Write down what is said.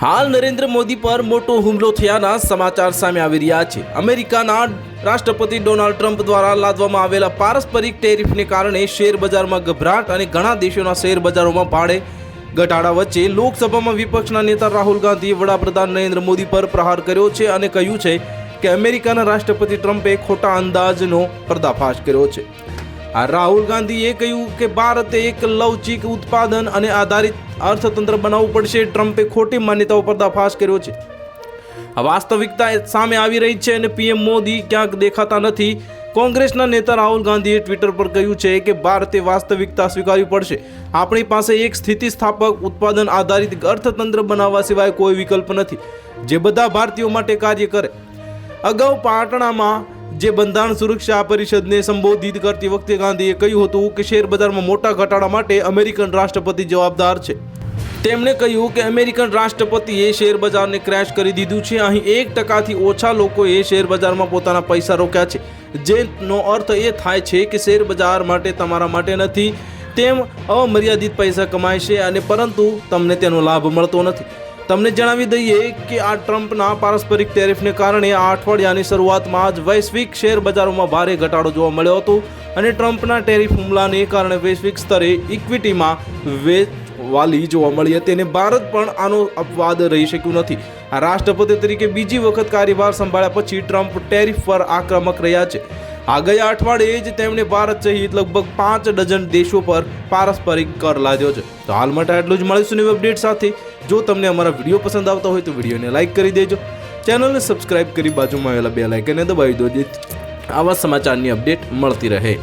હાલ નરેન્દ્ર મોદી પર મોટો હુમલો થયાના સમાચાર સામે આવી રહ્યા છે। અમેરિકાના રાષ્ટ્રપતિ ડોનાલ્ડ ટ્રમ્પ દ્વારા લાદવામાં આવેલા પારસ્પરિક ટેરિફને કારણે શેર બજારમાં ગભરાટ અને ઘણા દેશોના શેર બજારોમાં ભાડે ઘટાડા વચ્ચે લોકસભામાં વિપક્ષના નેતા રાહુલ ગાંધીએ વડાપ્રધાન નરેન્દ્ર મોદી પર પ્રહાર કર્યો છે અને કહ્યું છે કે અમેરિકાના રાષ્ટ્રપતિ ટ્રમ્પે ખોટા અંદાજનો પર્દાફાશ કર્યો છે। રાહુલ ગાંધીએ કહ્યું કે ભારતે એક લવચીક ઉત્પાદન અને આધારિત અર્થતંત્ર બનાવવું પડશે। ટ્રમ્પે ખોટી માન્યતાઓ પર્દાફાશ કર્યો છે। વાસ્તવિકતા સામે આવી રહી છે અને પીએમ મોદી ક્યાંક દેખાતા નથી। કોંગ્રેસના નેતા રાહુલ ગાંધીએ ટ્વિટર પર કહ્યું છે કે ભારતે વાસ્તવિકતા સ્વીકારવી પડશે। આપણી પાસે એક સ્થિતિસ્થાપક ઉત્પાદન આધારિત અર્થતંત્ર બનાવવા સિવાય કોઈ વિકલ્પ નથી જે બધા ભારતીયો માટે કાર્ય કરે। અગાઉ પાટણામાં જે બંધારણ સુરક્ષા પરિષદને સંબોધિત કરતી વખતે ગાંધીએ કહ્યું હતું કે શેર બજારમાં મોટા ઘટાડા માટે અમેરિકન રાષ્ટ્રપતિ જવાબદાર છે। તેમણે કહ્યું કે અમેરિકન રાષ્ટ્રપતિએ શેર બજારને ક્રેશ કરી દીધું છે। અહીં 1%થી ઓછા લોકોએ શેર બજારમાં પોતાના પૈસા રોક્યા છે, જેનો અર્થ એ થાય છે કે શેર બજાર માટે તમારા માટે નથી। તેમ અમર્યાદિત પૈસા કમાય છે અને પરંતુ તમને તેનો લાભ મળતો નથી। તમને જણાવી દઈએ કે આ ટ્રમ્પના પારસ્પરિક ટેરિફને કારણે આ અઠવાડિયાની શરૂઆતમાં જ વૈશ્વિક શેર બજારોમાં ભારે ઘટાડો જોવા મળ્યો હતો અને ટ્રમ્પના ટેરિફ હુમલાને કારણે વૈશ્વિક સ્તરે ઇક્વિટીમાં વેચવાલી જોવા મળી હતી અને ભારત પણ આનો અપવાદ રહી શક્યું નથી। આ રાષ્ટ્રપતિ તરીકે બીજી વખત કાર્યભાર સંભાળ્યા પછી ટ્રમ્પ ટેરિફ પર આક્રમક રહ્યા છે। આ ગયા અઠવાડિયે જ તેમણે ભારત સહિત લગભગ 5 ડઝન દેશો પર પારસ્પરિક કર લાદ્યો છે। તો હાલ માટે આટલું જ। મળીશું નવી અપડેટ સાથે। જો તમને અમારા વિડીયો પસંદ આવતા હોય તો વિડીયોને લાઇક કરી દેજો, ચેનલને સબસ્ક્રાઇબ કરી બાજુમાં આવેલા બેલ આઇકનને દબાવી દો જેથી આવા સમાચારની અપડેટ મળતી રહે।